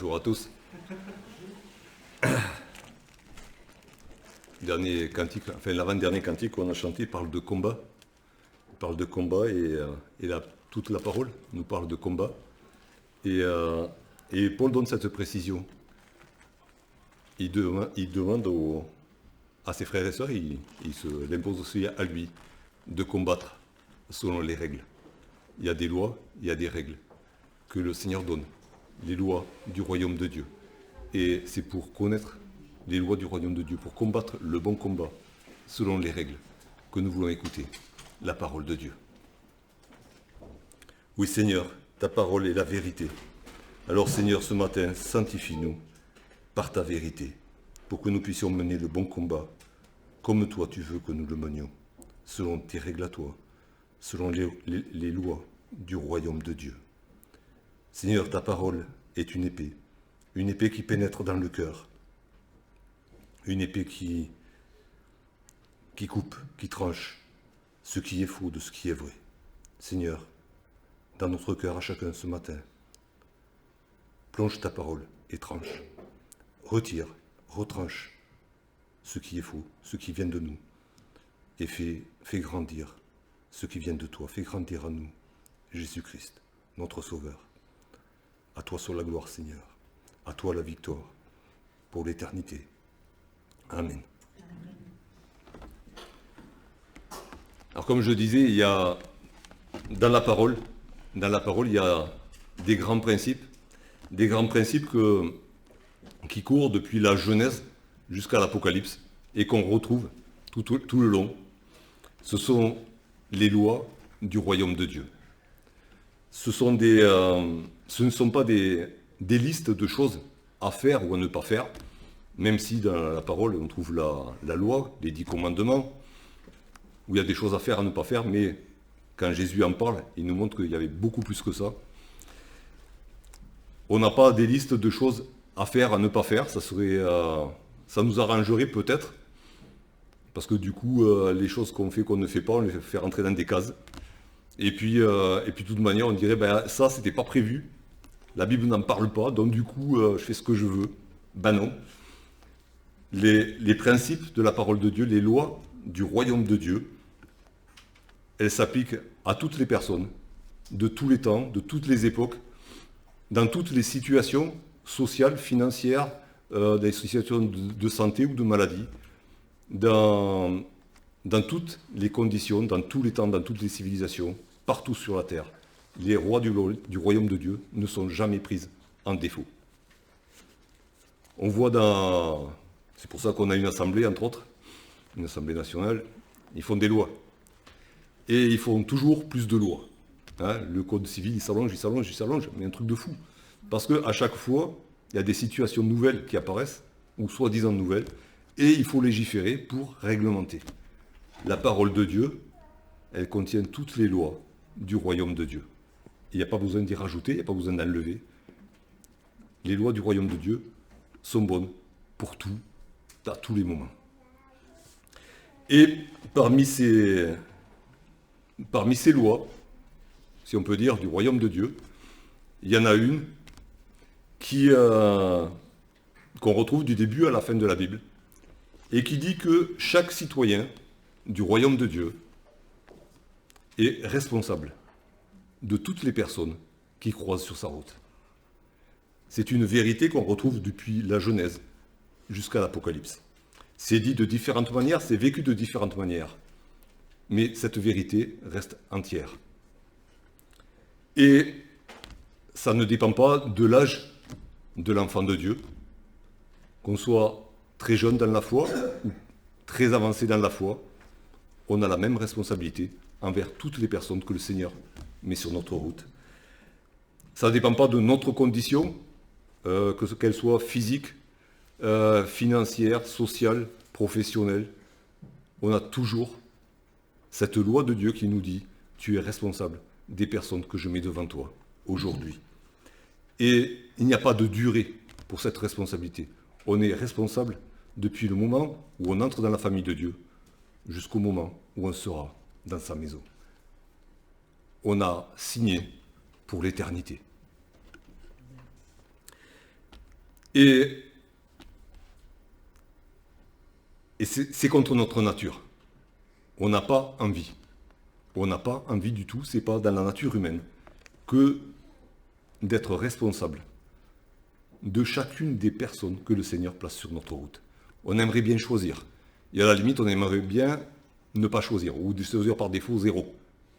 Bonjour à tous. Dernier cantique, enfin l'avant-dernier cantique qu'on a chanté parle de combat. Il parle de combat et toute la parole nous parle de combat. Et Paul donne cette précision. Il demande à ses frères et sœurs, il l'impose aussi à lui, de combattre selon les règles. Il y a des lois, il y a des règles que le Seigneur donne, les lois du royaume de Dieu. Et c'est pour connaître les lois du royaume de Dieu, pour combattre le bon combat selon les règles que nous voulons écouter, la parole de Dieu. Oui Seigneur, ta parole est la vérité. Alors Seigneur, ce matin, sanctifie-nous par ta vérité, pour que nous puissions mener le bon combat, comme toi tu veux que nous le menions, selon tes règles à toi, selon les lois du royaume de Dieu. Seigneur, ta parole est une épée qui pénètre dans le cœur, une épée qui coupe, qui tranche ce qui est faux de ce qui est vrai. Seigneur, dans notre cœur à chacun ce matin, plonge ta parole et tranche. Retire, retranche ce qui est faux, ce qui vient de nous, et fais grandir ce qui vient de toi. Fais grandir à nous Jésus-Christ, notre Sauveur. À toi soit la gloire, Seigneur. À toi la victoire pour l'éternité. Amen. Alors comme je disais, il y a dans la parole, il y a des grands principes qui courent depuis la Genèse jusqu'à l'Apocalypse et qu'on retrouve tout le long. Ce sont les lois du royaume de Dieu. Ce ne sont pas des listes de choses à faire ou à ne pas faire, même si dans la parole on trouve la loi, les 10 commandements, où il y a des choses à faire, à ne pas faire, mais quand Jésus en parle, il nous montre qu'il y avait beaucoup plus que ça. On n'a pas des listes de choses à faire, à ne pas faire, ça nous arrangerait peut-être, parce que du coup, les choses qu'on fait, qu'on ne fait pas, on les fait rentrer dans des cases. Et puis de toute manière, on dirait, ça, c'était pas prévu. La Bible n'en parle pas, donc du coup, je fais ce que je veux. Ben non. Les principes de la parole de Dieu, les lois du royaume de Dieu, elles s'appliquent à toutes les personnes, de tous les temps, de toutes les époques, dans toutes les situations sociales, financières, des situations de santé ou de maladie, dans toutes les conditions, dans tous les temps, dans toutes les civilisations, partout sur la terre. Les rois du royaume de Dieu ne sont jamais pris en défaut. On voit c'est pour ça qu'on a une assemblée, entre autres, une assemblée nationale, ils font des lois. Et ils font toujours plus de lois. Hein, le code civil, il s'allonge, mais un truc de fou. Parce qu'à chaque fois, il y a des situations nouvelles qui apparaissent, ou soi-disant nouvelles, et il faut légiférer pour réglementer. La parole de Dieu, elle contient toutes les lois du royaume de Dieu. Il n'y a pas besoin d'y rajouter, il n'y a pas besoin d'enlever. Les lois du royaume de Dieu sont bonnes pour tout, à tous les moments. Et parmi ces lois, si on peut dire, du royaume de Dieu, il y en a une qu'on retrouve du début à la fin de la Bible, et qui dit que chaque citoyen du royaume de Dieu est responsable de toutes les personnes qui croisent sur sa route. C'est une vérité qu'on retrouve depuis la Genèse jusqu'à l'Apocalypse. C'est dit de différentes manières, c'est vécu de différentes manières, mais cette vérité reste entière. Et ça ne dépend pas de l'âge de l'enfant de Dieu, qu'on soit très jeune dans la foi ou très avancé dans la foi, on a la même responsabilité envers toutes les personnes que le Seigneur met sur notre route. Ça ne dépend pas de notre condition, qu'elle soit physique, financière, sociale, professionnelle. On a toujours cette loi de Dieu qui nous dit « Tu es responsable des personnes que je mets devant toi aujourd'hui ». Et il n'y a pas de durée pour cette responsabilité. On est responsable depuis le moment où on entre dans la famille de Dieu jusqu'au moment où on sera dans sa maison. On a signé pour l'éternité. Et, et c'est contre notre nature. On n'a pas envie. On n'a pas envie du tout, c'est pas dans la nature humaine, que d'être responsable de chacune des personnes que le Seigneur place sur notre route. On aimerait bien choisir. Et à la limite, on aimerait bien ne pas choisir, ou choisir par défaut zéro.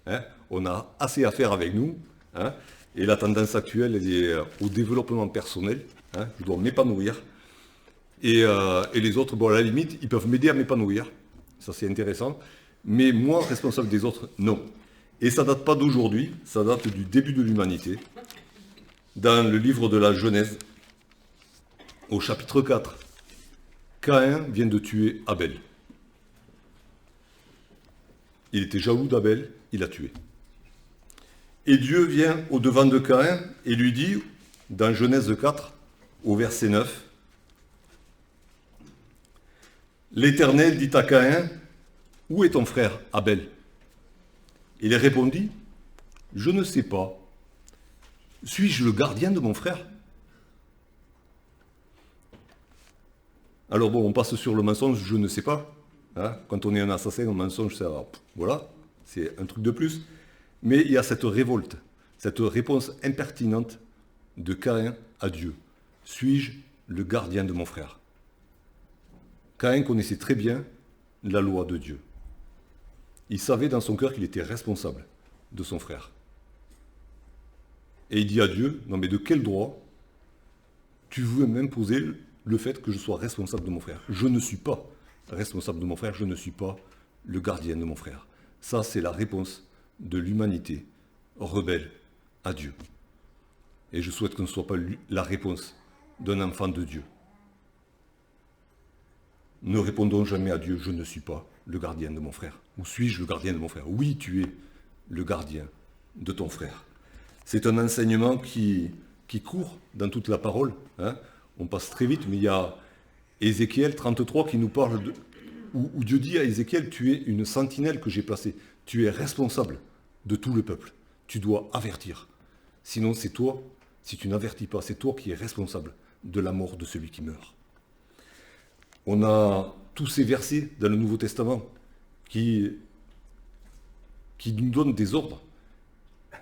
Hein, on a assez à faire avec nous. Hein, et la tendance actuelle elle est au développement personnel. Hein, je dois m'épanouir. Et les autres, bon, à la limite, ils peuvent m'aider à m'épanouir. Ça, c'est intéressant. Mais moi, responsable des autres, non. Et ça date pas d'aujourd'hui, ça date du début de l'humanité. Dans le livre de la Genèse, au chapitre 4, Caïn vient de tuer Abel. Il était jaloux d'Abel, il l'a tué. Et Dieu vient au-devant de Caïn et lui dit, dans Genèse 4, au verset 9, l'Éternel dit à Caïn, où est ton frère Abel? Il répondit, je ne sais pas. Suis-je le gardien de mon frère? Alors bon, on passe sur le mensonge, je ne sais pas. Hein, quand on est un assassin, un mensonge, ça, voilà, c'est un truc de plus. Mais il y a cette révolte, cette réponse impertinente de Caïn à Dieu. Suis-je le gardien de mon frère? Caïn connaissait très bien la loi de Dieu. Il savait dans son cœur qu'il était responsable de son frère. Et il dit à Dieu, non mais de quel droit tu veux m'imposer le fait que je sois responsable de mon frère? Je ne suis pas responsable de mon frère, je ne suis pas le gardien de mon frère. Ça, c'est la réponse de l'humanité rebelle à Dieu. Et je souhaite que ce ne soit pas la réponse d'un enfant de Dieu. Ne répondons jamais à Dieu, je ne suis pas le gardien de mon frère. Ou suis-je le gardien de mon frère? Oui, tu es le gardien de ton frère. C'est un enseignement qui court dans toute la parole. Hein. On passe très vite, mais il y a Ézéchiel 33 qui nous parle où Dieu dit à Ézéchiel, tu es une sentinelle que j'ai placée. Tu es responsable de tout le peuple. Tu dois avertir. Sinon, c'est toi, si tu n'avertis pas, c'est toi qui es responsable de la mort de celui qui meurt. On a tous ces versets dans le Nouveau Testament qui nous donnent des ordres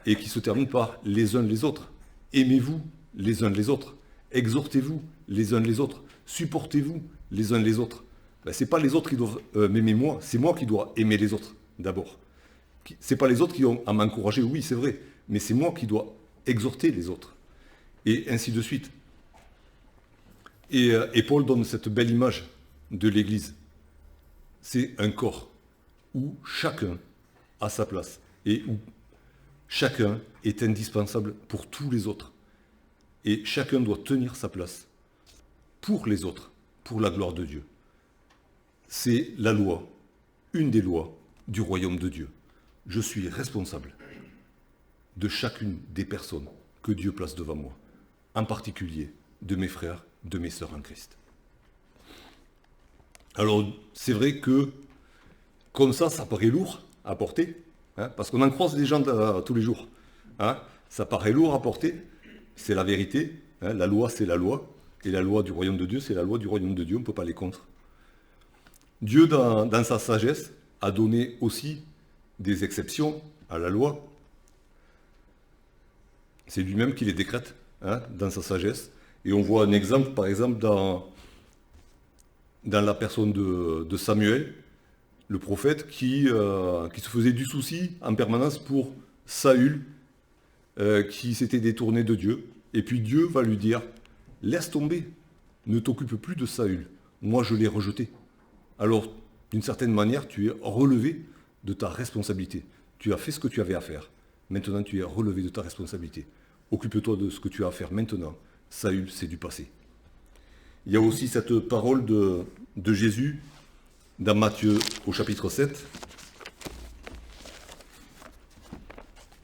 et qui se terminent par les uns les autres. Aimez-vous les uns les autres. Exhortez-vous les uns les autres. Supportez-vous les uns les autres. Ben, ce n'est pas les autres qui doivent m'aimer moi, c'est moi qui dois aimer les autres d'abord. Ce n'est pas les autres qui ont à m'encourager, oui c'est vrai, mais c'est moi qui dois exhorter les autres. Et ainsi de suite. Et Paul donne cette belle image de l'Église. C'est un corps où chacun a sa place et où chacun est indispensable pour tous les autres. Et chacun doit tenir sa place pour les autres, pour la gloire de Dieu. C'est la loi, une des lois du royaume de Dieu. Je suis responsable de chacune des personnes que Dieu place devant moi, en particulier de mes frères, de mes sœurs en Christ. Alors, c'est vrai que, comme ça paraît lourd à porter, hein, parce qu'on en croise des gens tous les jours. Hein, ça paraît lourd à porter, c'est la vérité. Hein, la loi, c'est la loi. Et la loi du royaume de Dieu, c'est la loi du royaume de Dieu, on ne peut pas aller contre. Dieu, dans sa sagesse, a donné aussi des exceptions à la loi. C'est lui-même qui les décrète, hein, dans sa sagesse. Et on voit un exemple, par exemple, dans la personne de Samuel, le prophète, qui se faisait du souci en permanence pour Saül, qui s'était détourné de Dieu. Et puis Dieu va lui dire, laisse tomber, ne t'occupe plus de Saül. Moi, je l'ai rejeté. Alors, d'une certaine manière, tu es relevé de ta responsabilité. Tu as fait ce que tu avais à faire. Maintenant, tu es relevé de ta responsabilité. Occupe-toi de ce que tu as à faire maintenant. Saül, c'est du passé. Il y a aussi cette parole de Jésus dans Matthieu au chapitre 7.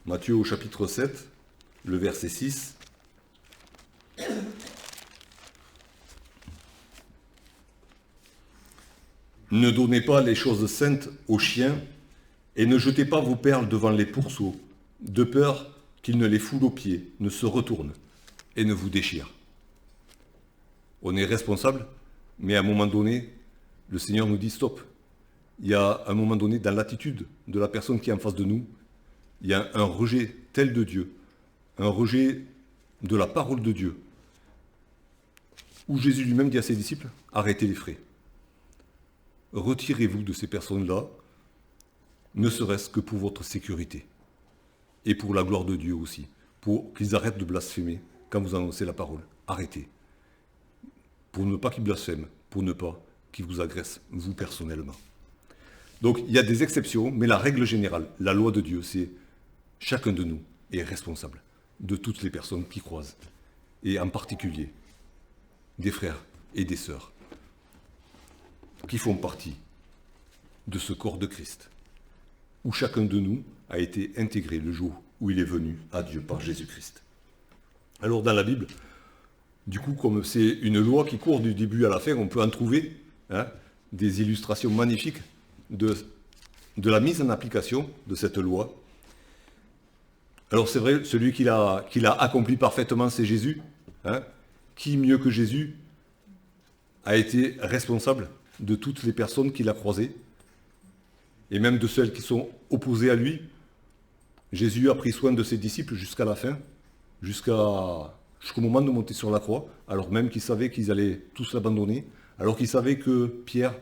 Matthieu au chapitre 7, le verset 6. Ne donnez pas les choses saintes aux chiens et ne jetez pas vos perles devant les pourceaux, de peur qu'ils ne les foulent aux pieds, ne se retournent et ne vous déchirent. on est responsable, mais à un moment donné, le Seigneur nous dit stop. Il y a un moment donné, dans l'attitude de la personne qui est en face de nous, il y a un rejet tel de Dieu, un rejet de la parole de Dieu, où Jésus lui-même dit à ses disciples, arrêtez les frais. Retirez-vous de ces personnes-là, ne serait-ce que pour votre sécurité. Et pour la gloire de Dieu aussi, pour qu'ils arrêtent de blasphémer quand vous annoncez la parole. Arrêtez. Pour ne pas qu'ils blasphèment, pour ne pas qu'ils vous agressent, vous personnellement. Donc il y a des exceptions, mais la règle générale, la loi de Dieu, c'est chacun de nous est responsable de toutes les personnes qui croisent, et en particulier des frères et des sœurs qui font partie de ce corps de Christ, où chacun de nous a été intégré le jour où il est venu à Dieu par Jésus-Christ. Alors dans la Bible, du coup, comme c'est une loi qui court du début à la fin, on peut en trouver des illustrations magnifiques de la mise en application de cette loi. Alors c'est vrai, celui qui l'a accompli parfaitement, c'est Jésus. Qui, mieux que Jésus, a été responsable de toutes les personnes qu'il a croisées, et même de celles qui sont opposées à lui. Jésus a pris soin de ses disciples jusqu'à la fin, jusqu'au moment de monter sur la croix, alors même qu'il savait qu'ils allaient tous l'abandonner, alors qu'il savait que Pierre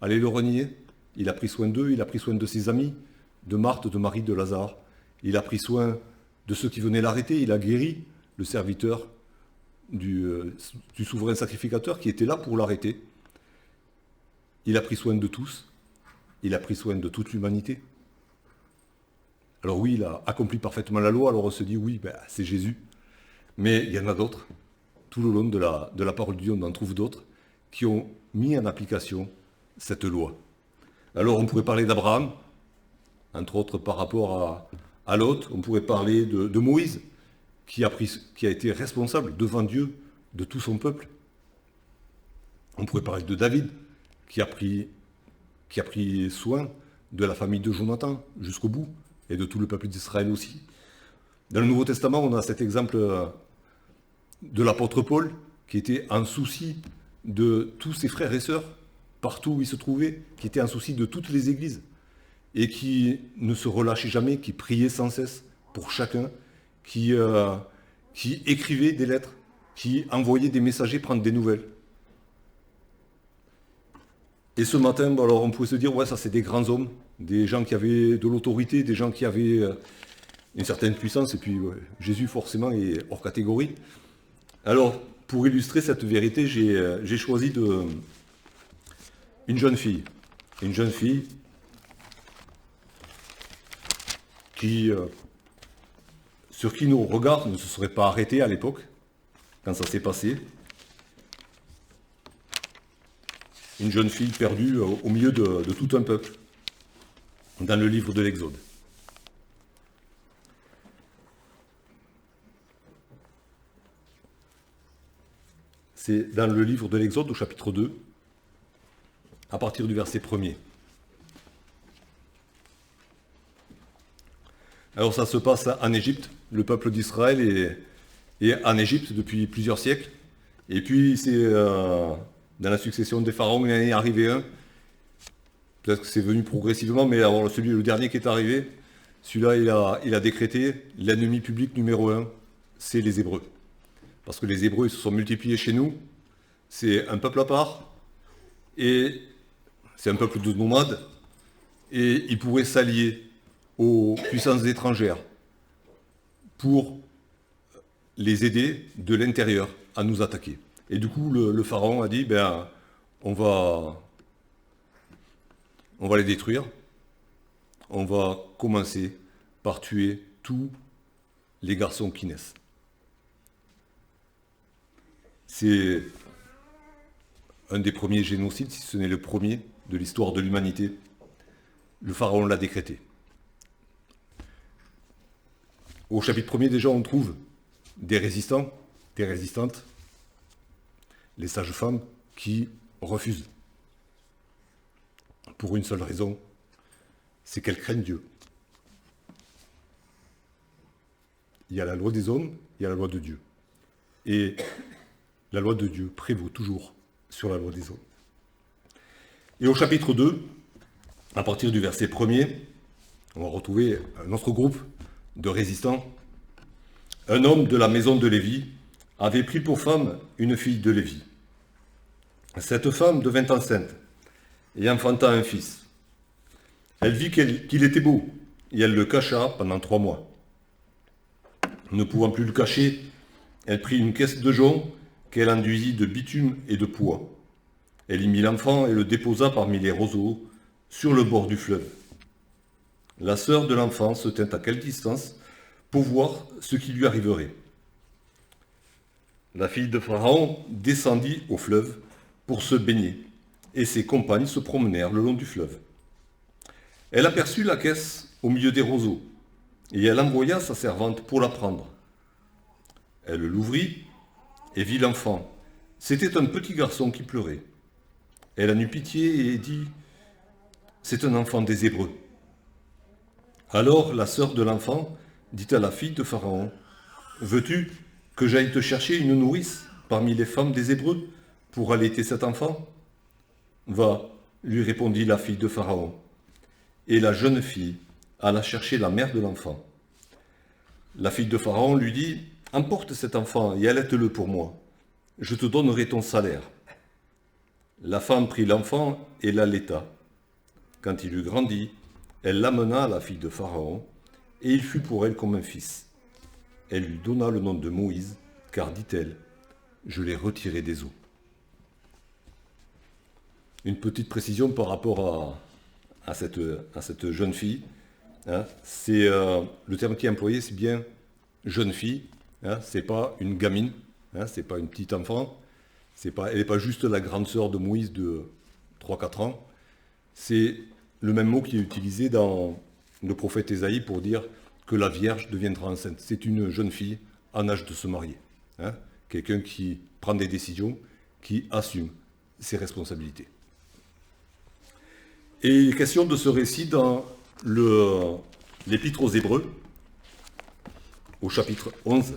allait le renier. Il a pris soin d'eux, il a pris soin de ses amis, de Marthe, de Marie, de Lazare. Il a pris soin de ceux qui venaient l'arrêter, il a guéri le serviteur du souverain sacrificateur qui était là pour l'arrêter. Il a pris soin de tous, il a pris soin de toute l'humanité. Alors oui, il a accompli parfaitement la loi, alors on se dit oui, c'est Jésus. Mais il y en a d'autres. Tout le long de la parole de Dieu, on en trouve d'autres qui ont mis en application cette loi. Alors on pourrait parler d'Abraham, entre autres par rapport à Lot. On pourrait parler de Moïse, qui a été responsable devant Dieu de tout son peuple. On pourrait parler de David, qui a pris soin de la famille de Jonathan jusqu'au bout, et de tout le peuple d'Israël aussi. Dans le Nouveau Testament, on a cet exemple de l'apôtre Paul, qui était en souci de tous ses frères et sœurs, partout où il se trouvait, qui était en souci de toutes les églises, et qui ne se relâchait jamais, qui priait sans cesse pour chacun, qui écrivait des lettres, qui envoyait des messagers prendre des nouvelles. Et ce matin, alors on pouvait se dire, ouais, ça c'est des grands hommes, des gens qui avaient de l'autorité, des gens qui avaient une certaine puissance, et puis Jésus forcément est hors catégorie. Alors, pour illustrer cette vérité, j'ai choisi une jeune fille sur qui nos regards ne se seraient pas arrêtés à l'époque, quand ça s'est passé. Une jeune fille perdue au milieu de tout un peuple, dans le livre de l'Exode. C'est dans le livre de l'Exode, au chapitre 2, à partir du verset 1er. Alors ça se passe en Égypte. Le peuple d'Israël est en Égypte depuis plusieurs siècles. Et puis c'est dans la succession des pharaons, il en est arrivé un. Peut-être que c'est venu progressivement, mais alors le dernier qui est arrivé, celui-là, il a décrété l'ennemi public numéro 1, c'est les Hébreux. Parce que les Hébreux, ils se sont multipliés chez nous. C'est un peuple à part. Et c'est un peuple de nomades. Et ils pourraient s'allier aux puissances étrangères pour les aider de l'intérieur à nous attaquer. Et du coup, le pharaon a dit, on va les détruire. On va commencer par tuer tous les garçons qui naissent. C'est un des premiers génocides, si ce n'est le premier de l'histoire de l'humanité. Le pharaon l'a décrété. Au chapitre 1er, déjà, on trouve des résistants, des résistantes, les sages-femmes qui refusent. Pour une seule raison, c'est qu'elles craignent Dieu. Il y a la loi des hommes, il y a la loi de Dieu. Et La loi de Dieu prévaut toujours sur la loi des hommes. Et au chapitre 2, à partir du verset 1er, on va retrouver un autre groupe de résistants. Un homme de la maison de Lévi avait pris pour femme une fille de Lévi. Cette femme devint enceinte et enfanta un fils. Elle vit qu'il était beau et elle le cacha pendant 3 mois. Ne pouvant plus le cacher, elle prit une caisse de jonc qu'elle enduisit de bitume et de pois. Elle y mit l'enfant et le déposa parmi les roseaux sur le bord du fleuve. La sœur de l'enfant se tint à quelque distance pour voir ce qui lui arriverait. La fille de Pharaon descendit au fleuve pour se baigner, et ses compagnes se promenèrent le long du fleuve. Elle aperçut la caisse au milieu des roseaux, et elle envoya sa servante pour la prendre. Elle l'ouvrit et vit l'enfant. C'était un petit garçon qui pleurait. Elle en eut pitié et dit « C'est un enfant des Hébreux ». Alors la sœur de l'enfant dit à la fille de Pharaon « Veux-tu que j'aille te chercher une nourrice parmi les femmes des Hébreux pour allaiter cet enfant ?»« Va, lui répondit la fille de Pharaon. Et la jeune fille alla chercher la mère de l'enfant. La fille de Pharaon lui dit « Emporte cet enfant et allaite-le pour moi. Je te donnerai ton salaire. » La femme prit l'enfant et l'allaita. Quand il eut grandi, elle l'amena à la fille de Pharaon, et il fut pour elle comme un fils. Elle lui donna le nom de Moïse, car, dit-elle, je l'ai retiré des eaux. Une petite précision par rapport à cette jeune fille. Hein, c'est le terme qui est employé, c'est bien jeune fille. Hein, c'est pas une gamine, hein, c'est pas une petite enfant. Elle n'est pas juste la grande sœur de Moïse de 3-4 ans. C'est le même mot qui est utilisé dans le prophète Ésaïe pour dire que la Vierge deviendra enceinte. C'est une jeune fille en âge de se marier. Hein, quelqu'un qui prend des décisions, qui assume ses responsabilités. Et il est question de ce récit dans l'Épître aux Hébreux, au chapitre 11.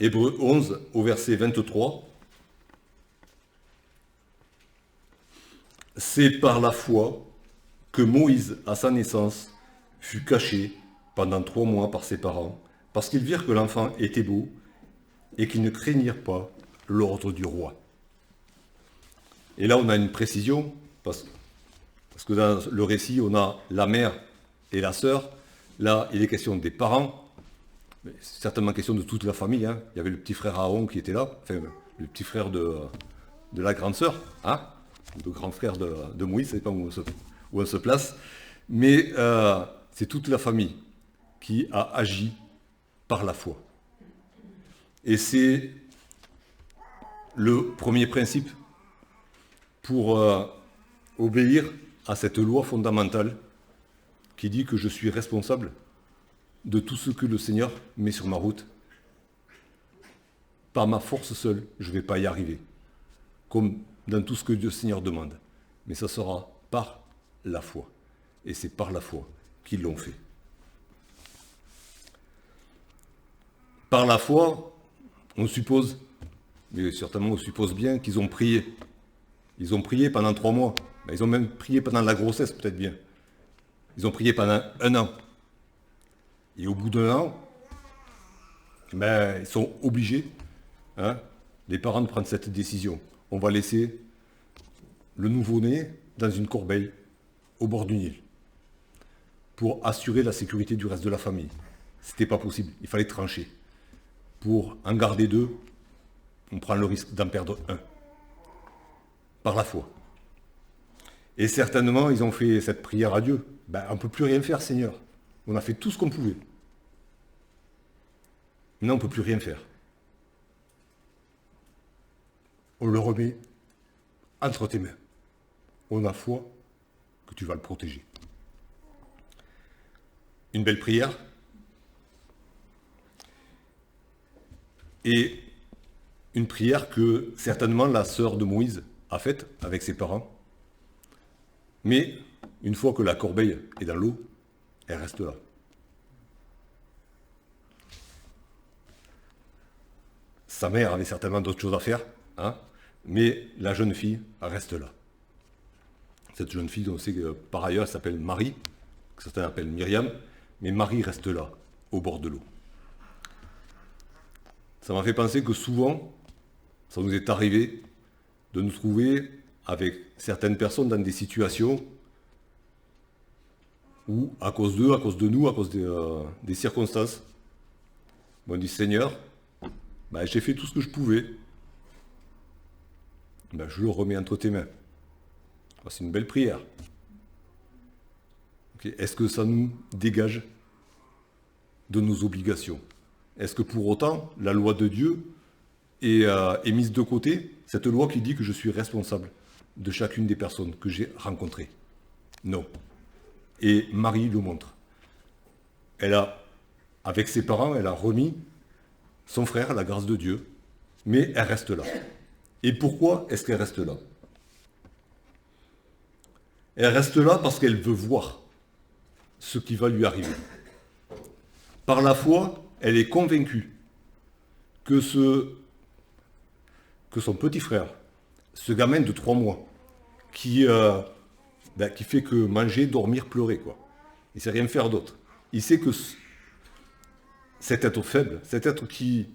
Hébreux 11 au verset 23. C'est par la foi que Moïse, à sa naissance, fut caché pendant 3 mois par ses parents, parce qu'ils virent que l'enfant était beau et qu'ils ne craignirent pas l'ordre du roi. Et là, on a une précision, parce que dans le récit, on a la mère et la sœur. Là, il est question des parents. C'est certainement question de toute la famille. Hein. Il y avait le petit frère Aaron qui était là, enfin le petit frère de la grande sœur, hein, le grand frère de Moïse, je ne sais pas où on se place. Mais c'est toute la famille qui a agi par la foi. Et c'est le premier principe pour obéir à cette loi fondamentale qui dit que je suis responsable de tout ce que le Seigneur met sur ma route. Par ma force seule, je ne vais pas y arriver, comme dans tout ce que le Seigneur demande. Mais ça sera par la foi. Et c'est par la foi qu'ils l'ont fait. Par la foi, on suppose, mais certainement on suppose bien qu'ils ont prié. Ils ont prié pendant 3 mois. Ils ont même prié pendant la grossesse, peut-être bien. Ils ont prié pendant 1 an. Et au bout d'1 an, ils sont obligés, hein, les parents, de prendre cette décision. On va laisser le nouveau-né dans une corbeille au bord du Nil pour assurer la sécurité du reste de la famille. C'était pas possible, il fallait trancher. Pour en garder 2, on prend le risque d'en perdre 1. Par la foi. Et certainement, ils ont fait cette prière à Dieu. On ne peut plus rien faire, Seigneur. On a fait tout ce qu'on pouvait. Maintenant, on ne peut plus rien faire. On le remet entre tes mains. On a foi que tu vas le protéger. Une belle prière. Et une prière que certainement la sœur de Moïse a faite avec ses parents. Mais une fois que la corbeille est dans l'eau, elle reste là. Sa mère avait certainement d'autres choses à faire, hein, mais la jeune fille reste là. Cette jeune fille, on sait que par ailleurs, elle s'appelle Marie, que certains appellent Myriam, mais Marie reste là, au bord de l'eau. Ça m'a fait penser que souvent, ça nous est arrivé de nous trouver avec certaines personnes dans des situations où, à cause d'eux, à cause de nous, à cause des circonstances, on dit Seigneur, ben, j'ai fait tout ce que je pouvais, ben, je le remets entre tes mains. C'est une belle prière. Okay. Est-ce que ça nous dégage de nos obligations? Est-ce que pour autant, la loi de Dieu est mise de côté, cette loi qui dit que je suis responsable de chacune des personnes que j'ai rencontrées? Non. Et Marie le montre. Elle a, avec ses parents, elle a remis son frère à la grâce de Dieu, mais elle reste là. Et pourquoi est-ce qu'elle reste là? Elle reste là parce qu'elle veut voir ce qui va lui arriver. Par la foi, elle est convaincue que son petit frère, ce gamin de 3 mois, qui fait que manger, dormir, pleurer, quoi. Il ne sait rien faire d'autre. Il sait que cet être faible, cet être qui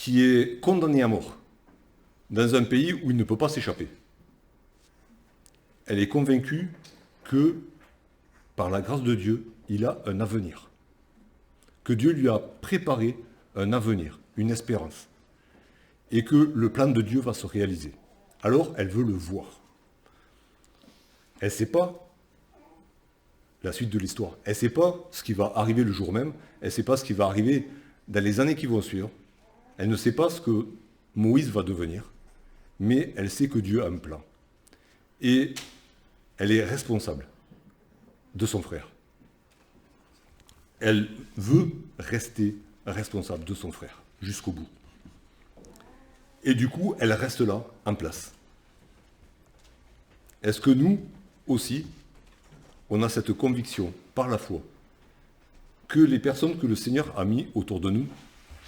est condamné à mort, dans un pays où il ne peut pas s'échapper, elle est convaincue que, par la grâce de Dieu, il a un avenir. Que Dieu lui a préparé un avenir, une espérance. Et que le plan de Dieu va se réaliser. Alors, elle veut le voir. Elle ne sait pas la suite de l'histoire. Elle ne sait pas ce qui va arriver le jour même. Elle ne sait pas ce qui va arriver dans les années qui vont suivre. Elle ne sait pas ce que Moïse va devenir. Mais elle sait que Dieu a un plan. Et elle est responsable de son frère. Elle veut rester responsable de son frère jusqu'au bout. Et du coup, elle reste là, en place. Est-ce que nous aussi, on a cette conviction par la foi que les personnes que le Seigneur a mis autour de nous,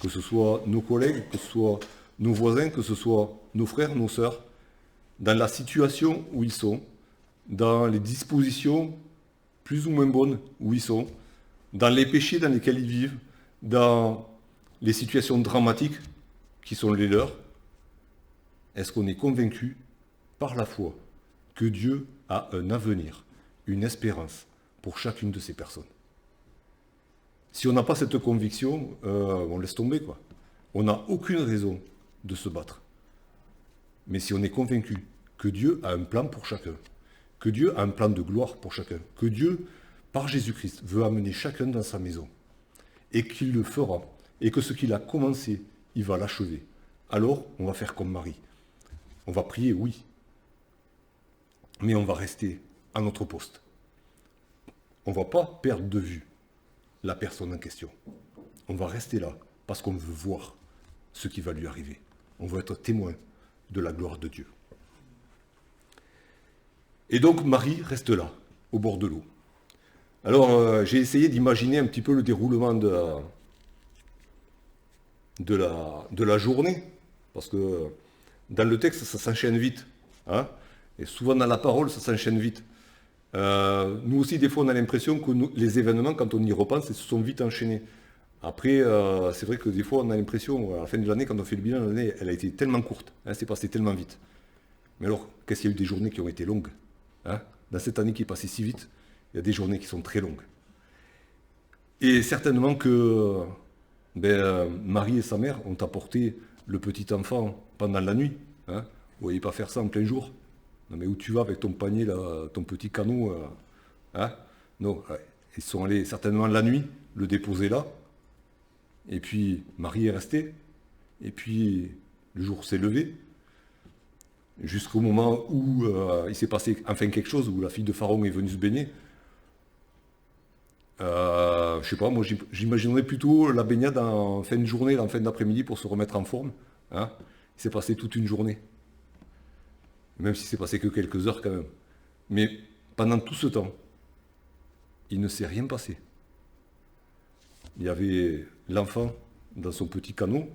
que ce soit nos collègues, que ce soit nos voisins, que ce soit nos frères, nos sœurs, dans la situation où ils sont, dans les dispositions plus ou moins bonnes où ils sont, dans les péchés dans lesquels ils vivent, dans les situations dramatiques qui sont les leurs, est-ce qu'on est convaincu par la foi que Dieu a un avenir, une espérance pour chacune de ces personnes? Si on n'a pas cette conviction, on laisse tomber, quoi. On n'a aucune raison de se battre. Mais si on est convaincu que Dieu a un plan pour chacun, que Dieu a un plan de gloire pour chacun, que Dieu, par Jésus-Christ, veut amener chacun dans sa maison, et qu'il le fera, et que ce qu'il a commencé, il va l'achever, alors on va faire comme Marie. On va prier, oui, mais on va rester à notre poste. On ne va pas perdre de vue la personne en question. On va rester là, parce qu'on veut voir ce qui va lui arriver. On veut être témoin de la gloire de Dieu. Et donc Marie reste là, au bord de l'eau. Alors j'ai essayé d'imaginer un petit peu le déroulement de la journée, parce que dans le texte ça s'enchaîne vite, hein, et souvent dans la parole ça s'enchaîne vite. Nous aussi des fois on a l'impression que les événements, quand on y repense, ils se sont vite enchaînés. Après, c'est vrai que des fois on a l'impression, à la fin de l'année, quand on fait le bilan, l'année elle a été tellement courte, hein, c'est passé tellement vite. Mais alors, qu'est-ce qu'il y a eu des journées qui ont été longues, hein? Dans cette année qui est passée si vite, il y a des journées qui sont très longues. Et certainement que Marie et sa mère ont apporté le petit enfant pendant la nuit. Hein. Vous ne voyez pas faire ça en plein jour. Non mais où tu vas avec ton panier, là, ton petit canot, hein? Non, ouais. Ils sont allés certainement la nuit le déposer là. Et puis Marie est restée. Et puis le jour s'est levé. Jusqu'au moment où il s'est passé enfin quelque chose, où la fille de Pharaon est venue se baigner. Je sais pas, moi j'imaginerais plutôt la baignade en fin de journée, en fin d'après-midi pour se remettre en forme. Hein. Il s'est passé toute une journée. Même si c'est passé que quelques heures quand même. Mais pendant tout ce temps, il ne s'est rien passé. Il y avait l'enfant dans son petit canot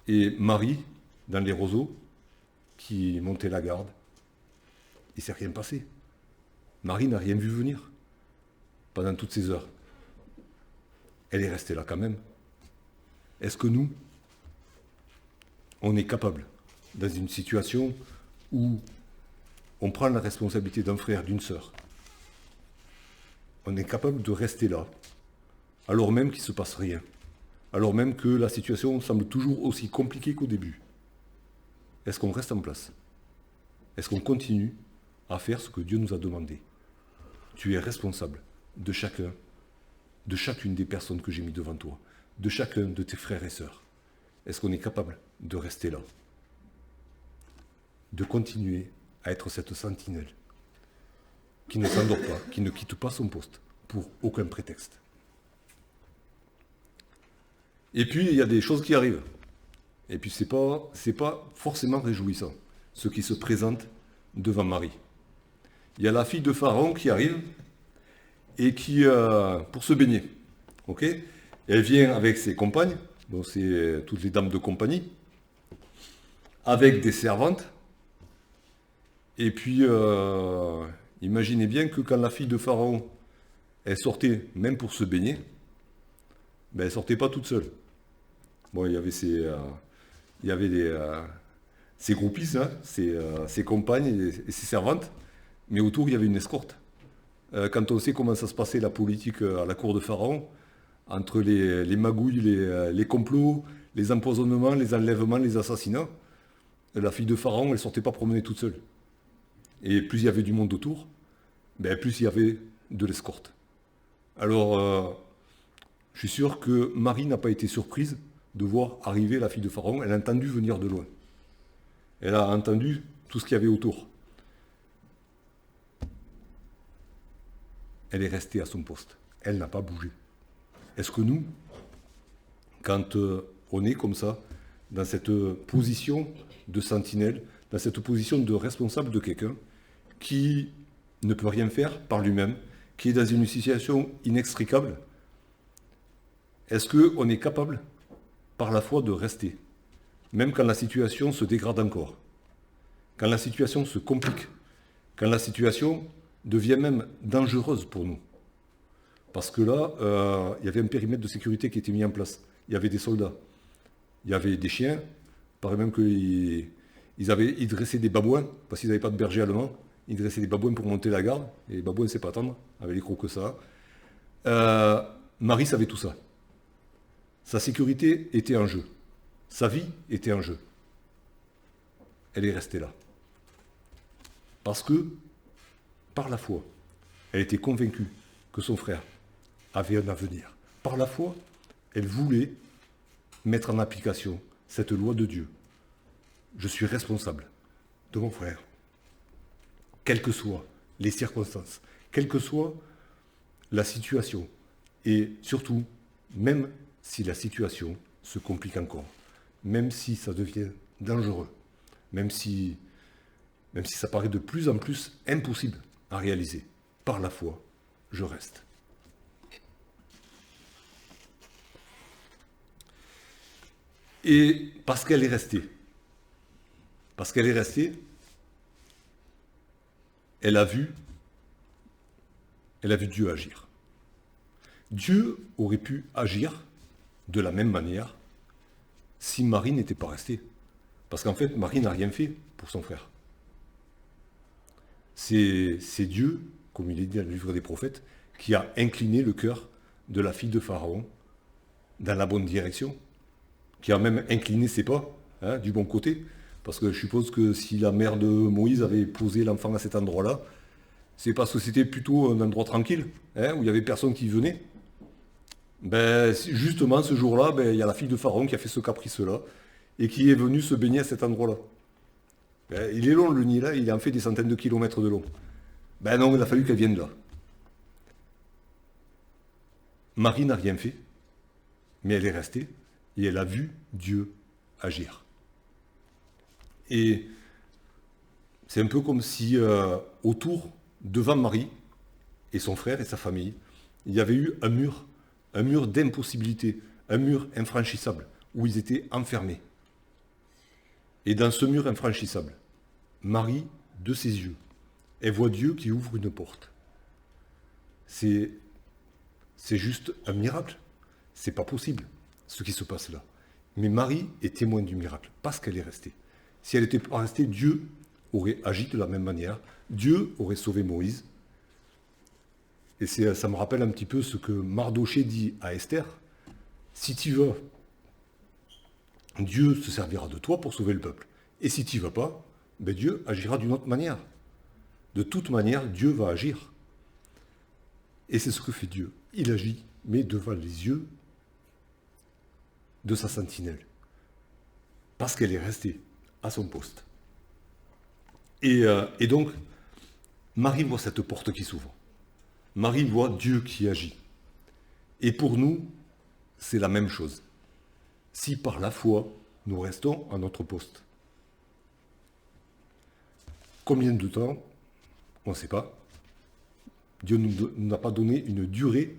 et Marie dans les roseaux qui montait la garde. Il ne s'est rien passé. Marie n'a rien vu venir pendant toutes ces heures. Elle est restée là quand même. Est-ce que nous, on est capable, dans une situation où on prend la responsabilité d'un frère, d'une sœur, on est capable de rester là, alors même qu'il ne se passe rien, alors même que la situation semble toujours aussi compliquée qu'au début? Est-ce qu'on reste en place? Est-ce qu'on continue à faire ce que Dieu nous a demandé? Tu es responsable de chacun, de chacune des personnes que j'ai mis devant toi, de chacun de tes frères et sœurs. Est-ce qu'on est capable de rester là? De continuer à être cette sentinelle qui ne s'endort pas, qui ne quitte pas son poste pour aucun prétexte. Et puis, il y a des choses qui arrivent. Et puis, c'est pas forcément réjouissant, ce qui se présente devant Marie. Il y a la fille de Pharaon qui arrive et qui, pour se baigner, ok? Elle vient avec ses compagnes, donc c'est toutes les dames de compagnie, avec des servantes. Et puis, imaginez bien que quand la fille de Pharaon, elle sortait, même pour se baigner, ben, elle ne sortait pas toute seule. Bon, il y avait ses groupistes, hein, ses compagnes et ses servantes, mais autour, il y avait une escorte. Quand on sait comment ça se passait la politique à la cour de Pharaon, entre les magouilles, les complots, les empoisonnements, les enlèvements, les assassinats, la fille de Pharaon, elle ne sortait pas promener toute seule. Et plus il y avait du monde autour, ben plus il y avait de l'escorte. Alors, je suis sûr que Marie n'a pas été surprise de voir arriver la fille de Pharaon. Elle a entendu venir de loin. Elle a entendu tout ce qu'il y avait autour. Elle est restée à son poste. Elle n'a pas bougé. Est-ce que nous, quand on est comme ça, dans cette position de sentinelle, dans cette position de responsable de quelqu'un qui ne peut rien faire par lui-même, qui est dans une situation inextricable, est-ce qu'on est capable, par la foi, de rester, même quand la situation se dégrade encore, quand la situation se complique, quand la situation devient même dangereuse pour nous? Parce que là, il y avait un périmètre de sécurité qui était mis en place. Il y avait des soldats, il y avait des chiens, il paraît même qu'ils dressaient des babouins, parce qu'ils n'avaient pas de berger allemand, ils dressaient des babouins pour monter la garde, et les babouins, c'est pas attendre, avec les crocs que ça. Marie savait tout ça. Sa sécurité était en jeu. Sa vie était en jeu. Elle est restée là. Parce que, par la foi, elle était convaincue que son frère avait un avenir. Par la foi, elle voulait mettre en application cette loi de Dieu. Je suis responsable de mon frère, quelles que soient les circonstances, quelle que soit la situation, et surtout, même si la situation se complique encore, même si ça devient dangereux, même si ça paraît de plus en plus impossible à réaliser, par la foi, je reste. Et parce qu'elle est restée, elle a vu Dieu agir. Dieu aurait pu agir de la même manière si Marie n'était pas restée. Parce qu'en fait, Marie n'a rien fait pour son frère. C'est Dieu, comme il est dit dans le livre des prophètes, qui a incliné le cœur de la fille de Pharaon dans la bonne direction, qui a même incliné ses pas du bon côté. Parce que je suppose que si la mère de Moïse avait posé l'enfant à cet endroit-là, c'est parce que c'était plutôt un endroit tranquille, où il n'y avait personne qui venait. Ben, justement, ce jour-là, ben, il y a la fille de Pharaon qui a fait ce caprice-là, et qui est venue se baigner à cet endroit-là. Ben, il est long le Nil, il en fait des centaines de kilomètres de long. Ben non, il a fallu qu'elle vienne là. Marie n'a rien fait, mais elle est restée, et elle a vu Dieu agir. Et c'est un peu comme si autour, devant Marie, et son frère et sa famille, il y avait eu un mur d'impossibilité, un mur infranchissable, où ils étaient enfermés. Et dans ce mur infranchissable, Marie, de ses yeux, elle voit Dieu qui ouvre une porte. C'est juste un miracle. C'est pas possible, ce qui se passe là. Mais Marie est témoin du miracle, parce qu'elle est restée. Si elle n'était pas restée, Dieu aurait agi de la même manière. Dieu aurait sauvé Moïse. Et ça me rappelle un petit peu ce que Mardochée dit à Esther. Si tu vas, Dieu se servira de toi pour sauver le peuple. Et si tu ne vas pas, ben Dieu agira d'une autre manière. De toute manière, Dieu va agir. Et c'est ce que fait Dieu. Il agit, mais devant les yeux de sa sentinelle. Parce qu'elle est restée à son poste. Et donc, Marie voit cette porte qui s'ouvre. Marie voit Dieu qui agit. Et pour nous, c'est la même chose. Si par la foi, nous restons à notre poste. Combien de temps? On ne sait pas. Dieu ne nous a pas donné une durée,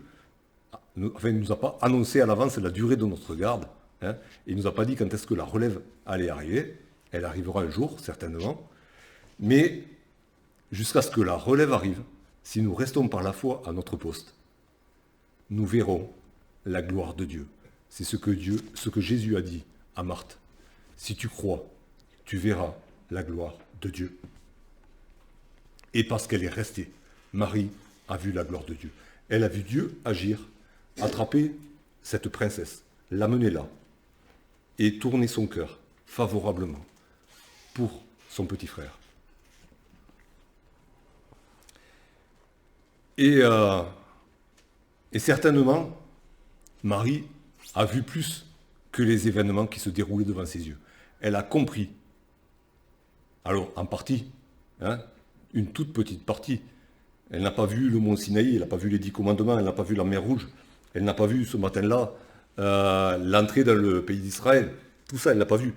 enfin, il ne nous a pas annoncé à l'avance la durée de notre garde. Hein, il ne nous a pas dit quand est-ce que la relève allait arriver. Elle arrivera un jour, certainement. Mais jusqu'à ce que la relève arrive, si nous restons par la foi à notre poste, nous verrons la gloire de Dieu. C'est ce que Jésus a dit à Marthe. Si tu crois, tu verras la gloire de Dieu. Et parce qu'elle est restée, Marie a vu la gloire de Dieu. Elle a vu Dieu agir, attraper cette princesse, l'amener là, et tourner son cœur favorablement pour son petit frère. Et certainement, Marie a vu plus que les événements qui se déroulaient devant ses yeux. Elle a compris, alors en partie, hein, une toute petite partie. Elle n'a pas vu le mont Sinaï, elle n'a pas vu les 10 commandements, elle n'a pas vu la mer Rouge, elle n'a pas vu ce matin-là l'entrée dans le pays d'Israël. Tout ça, elle n'a pas vu.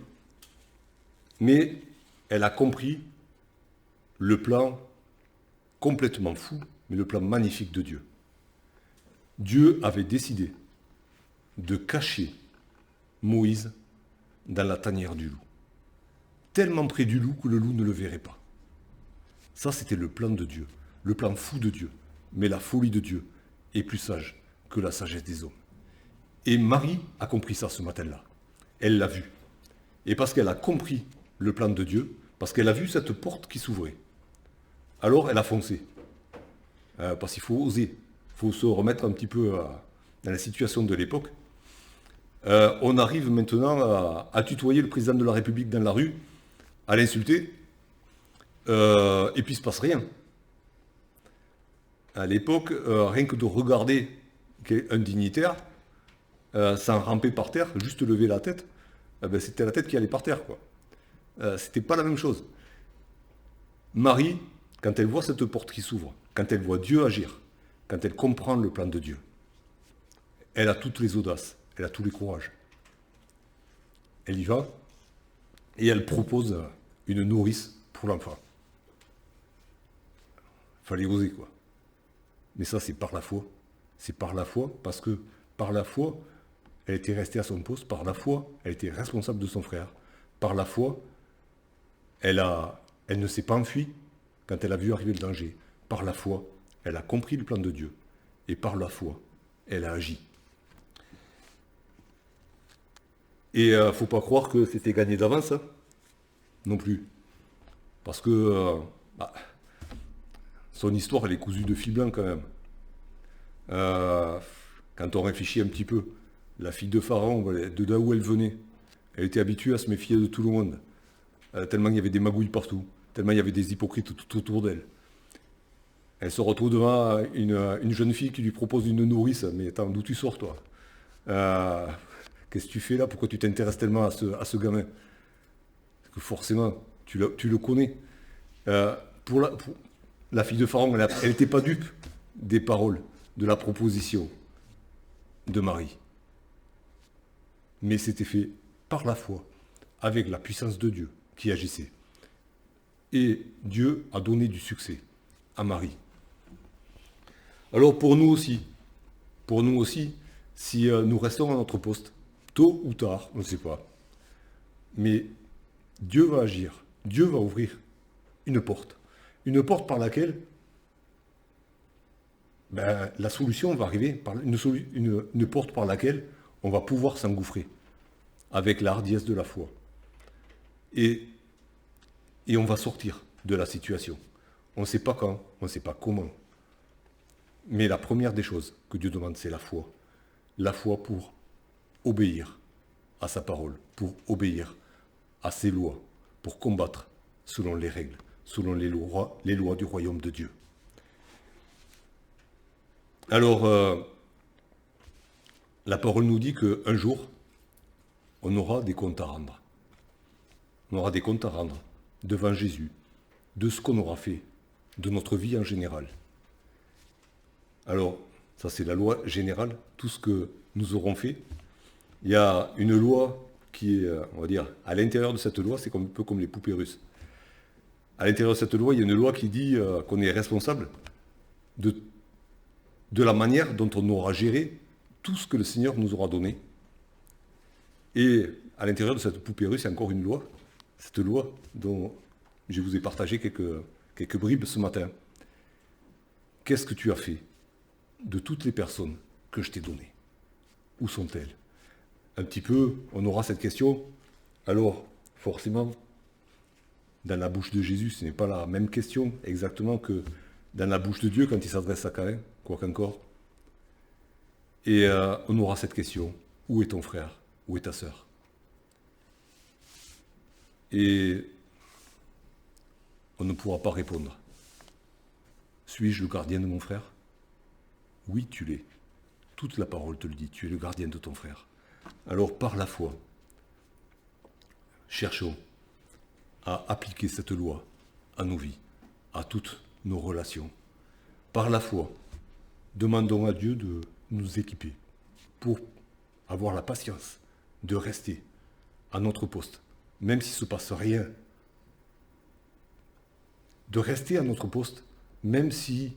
Mais elle a compris le plan complètement fou, mais le plan magnifique de Dieu. Dieu avait décidé de cacher Moïse dans la tanière du loup. Tellement près du loup que le loup ne le verrait pas. Ça, c'était le plan de Dieu, le plan fou de Dieu. Mais la folie de Dieu est plus sage que la sagesse des hommes. Et Marie a compris ça ce matin-là. Elle l'a vu. Et parce qu'elle a compris le plan de Dieu, parce qu'elle a vu cette porte qui s'ouvrait, alors elle a foncé. Parce qu'il faut oser. Il faut se remettre un petit peu dans la situation de l'époque. On arrive maintenant à tutoyer le président de la République dans la rue, à l'insulter, et puis il ne se passe rien. À l'époque, rien que de regarder un dignitaire, sans ramper par terre, juste lever la tête, c'était la tête qui allait par terre, quoi. C'était pas la même chose. Marie, quand elle voit cette porte qui s'ouvre, quand elle voit Dieu agir, quand elle comprend le plan de Dieu, elle a toutes les audaces, elle a tous les courages. Elle y va et elle propose une nourrice pour l'enfant. Il fallait oser, quoi. Mais ça, c'est par la foi. C'est par la foi, parce que par la foi, elle était restée à son poste. Par la foi, elle était responsable de son frère. Par la foi, elle ne s'est pas enfuie quand elle a vu arriver le danger. Par la foi, elle a compris le plan de Dieu. Et par la foi, elle a agi. Et il ne faut pas croire que c'était gagné d'avance, hein, non plus. Parce que son histoire, elle est cousue de fil blanc quand même. Quand on réfléchit un petit peu, la fille de Pharaon, de là où elle venait, elle était habituée à se méfier de tout le monde. Tellement il y avait des magouilles partout, tellement il y avait des hypocrites tout autour d'elle. Elle se retrouve devant une jeune fille qui lui propose une nourrice. Mais attends, d'où tu sors, toi? Qu'est-ce que tu fais là? Pourquoi tu t'intéresses tellement à ce gamin? Parce que forcément, tu le connais. Pour la fille de Pharaon, elle n'était pas dupe des paroles, de la proposition de Marie. Mais c'était fait par la foi, avec la puissance de Dieu qui agissait. Et Dieu a donné du succès à Marie. Alors pour nous aussi, si nous restons à notre poste, tôt ou tard, on ne sait pas, mais Dieu va agir, Dieu va ouvrir une porte par laquelle la solution va arriver, une porte par laquelle on va pouvoir s'engouffrer avec la hardiesse de la foi. Et on va sortir de la situation. On ne sait pas quand, on ne sait pas comment. Mais la première des choses que Dieu demande, c'est la foi. La foi pour obéir à sa parole, pour obéir à ses lois, pour combattre selon les règles, selon les lois du royaume de Dieu. Alors, la parole nous dit qu'un jour, on aura des comptes à rendre. On aura des comptes à rendre devant Jésus, de ce qu'on aura fait, de notre vie en général. Alors, ça c'est la loi générale, tout ce que nous aurons fait. Il y a une loi qui est, on va dire, à l'intérieur de cette loi, c'est un peu comme les poupées russes. À l'intérieur de cette loi, il y a une loi qui dit qu'on est responsable de la manière dont on aura géré tout ce que le Seigneur nous aura donné. Et à l'intérieur de cette poupée russe, il y a encore une loi, cette loi dont je vous ai partagé quelques bribes ce matin. Qu'est-ce que tu as fait de toutes les personnes que je t'ai données? Où sont-elles? Un petit peu, on aura cette question. Alors, forcément, dans la bouche de Jésus, ce n'est pas la même question exactement que dans la bouche de Dieu quand il s'adresse à Caïn, quoi qu'encore. Et on aura cette question. Où est ton frère? Où est ta sœur? Et on ne pourra pas répondre. Suis-je le gardien de mon frère? Oui, tu l'es. Toute la parole te le dit, tu es le gardien de ton frère. Alors, par la foi, cherchons à appliquer cette loi à nos vies, à toutes nos relations. Par la foi, demandons à Dieu de nous équiper pour avoir la patience de rester à notre poste, même s'il ne se passe rien. De rester à notre poste, même si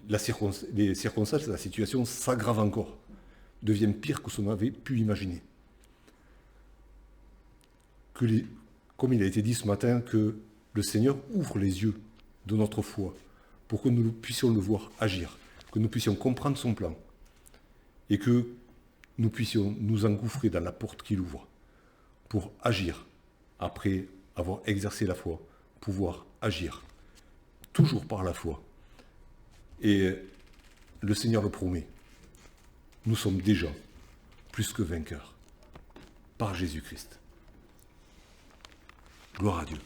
les circonstances, la situation s'aggrave encore, deviennent pires que ce qu'on avait pu imaginer. Comme il a été dit ce matin, que le Seigneur ouvre les yeux de notre foi pour que nous puissions le voir agir, que nous puissions comprendre son plan et que nous puissions nous engouffrer dans la porte qu'il ouvre pour agir après avoir exercé la foi, pouvoir agir toujours par la foi. Et le Seigneur le promet, nous sommes déjà plus que vainqueurs par Jésus-Christ. Gloire à Dieu.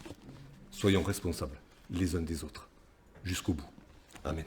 Soyons responsables les uns des autres jusqu'au bout. Amen.